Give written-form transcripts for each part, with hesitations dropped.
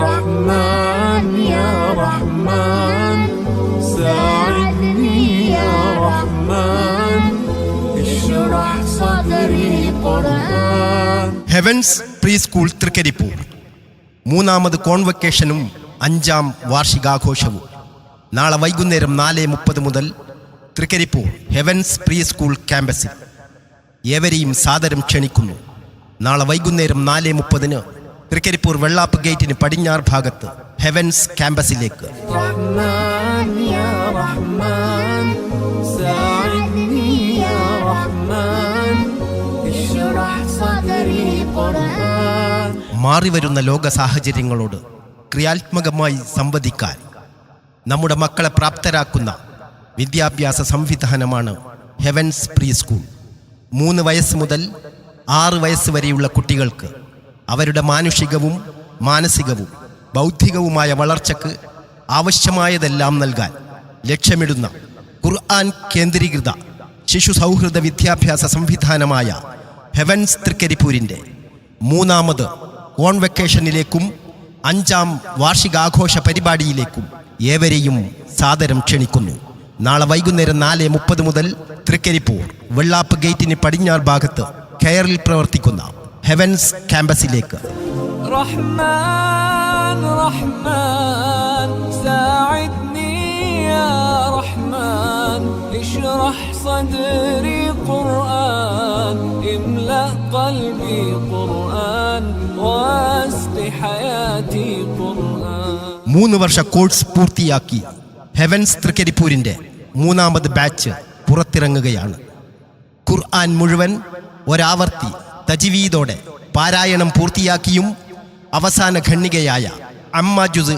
رحمن يا رحمن ساعدني يا رحمن اشرح صدري قرآن. Heavens pre school Trikaripur മൂന്നാമത് കോൺവക്കേഷനും 5ാം വാർഷികാഘോഷവും നാളെ വൈകുന്നേരം 4:30 മുതൽ തൃക്കരിപ്പൂർ ഹെവൻസ് പ്രീ സ്കൂൾ ക്യാമ്പസിൽ ഏവരെയും സാദരം ക്ഷണിക്കുന്നു. നാളെ വൈകുന്നേരം 4:30 തൃക്കരിപ്പൂർ വെള്ളാപ്പ് ഗേറ്റിന് പടിഞ്ഞാറ് ഭാഗത്ത് ഹെവൻസ് ക്യാമ്പസിലേക്ക്. رحمن يا رحمن ساعدني يا رحمن اشرح صدري قرآن. മാറിവരുന്ന ലോക സാഹചര്യങ്ങളോട് ക്രിയാത്മകമായി സംവദിക്കാൻ നമ്മുടെ മക്കളെ പ്രാപ്തരാക്കുന്ന വിദ്യാഭ്യാസ സംവിധാനമാണ് ഹെവൻസ് പ്രീ സ്കൂൾ. 3 വയസ്സ് മുതൽ 6 വയസ്സ് വരെയുള്ള കുട്ടികൾക്ക് അവരുടെ മാനുഷികവും മാനസികവും ബൗദ്ധികവുമായ വളർച്ചയ്ക്ക് ആവശ്യമായതെല്ലാം നൽകാൻ ലക്ഷ്യമിടുന്ന ഖുർആൻ കേന്ദ്രീകൃത ശിശു സൗഹൃദ വിദ്യാഭ്യാസ സംവിധാനമായ ഹെവൻസ് തൃക്കരിപ്പൂരിൻ്റെ 3ാമത് കോൺവക്കേഷനിലേക്കും 5ാം വാർഷികാഘോഷ പരിപാടിയിലേക്കും ഏവരെയും സാദരം ക്ഷണിക്കുന്നു. നാളെ വൈകുന്നേരം 4:30 മുതൽ തൃക്കരിപ്പൂർ വെള്ളാപ്പ് ഗേറ്റിന് പടിഞ്ഞാറ് ഭാഗത്ത് കെയറിൽ പ്രവർത്തിക്കുന്ന ഹെവൻസ് ക്യാമ്പസിലേക്ക്. رحمن رحمن ساعدني يا رحمن اشرح صدري قرآن املأ قلبي قرآن واسق حياتي قرآن. 3 വർഷ കോഴ്സ് പൂർത്തിയാക്കി ഹെവൻസ് തൃക്കരിപ്പൂരിൻ്റെ 3ാമത് ബാച്ച് പുറത്തിറങ്ങുകയാണ്. ഖുർആൻ മുഴുവൻ ഒരാവർത്തി തജ്വീദോടെ പാരായണം പൂർത്തിയാക്കിയും അവസാന ഖണ്ഡികയായ അമ്മ ജുസ്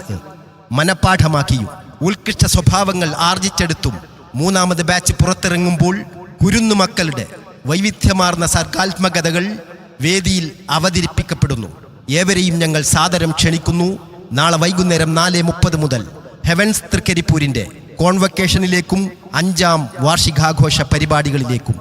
മനപ്പാഠമാക്കിയും ഉത്കൃഷ്ട സ്വഭാവങ്ങൾ ആർജിച്ചെടുത്തും 3ാമത് ബാച്ച് പുറത്തിറങ്ങുമ്പോൾ കുരുന്നു മക്കളുടെ വൈവിധ്യമാർന്ന സർഗാത്മകതകൾ വേദിയിൽ അവതരിപ്പിക്കപ്പെടുന്നു. ഏവരെയും ഞങ്ങൾ സാദരം ക്ഷണിക്കുന്നു. നാളെ വൈകുന്നേരം 4:30 മുതൽ ഹെവൻസ് തൃക്കരിപ്പൂരിൻ്റെ കോൺവക്കേഷനിലേക്കും 5ാം വാർഷികാഘോഷ പരിപാടികളിലേക്കും.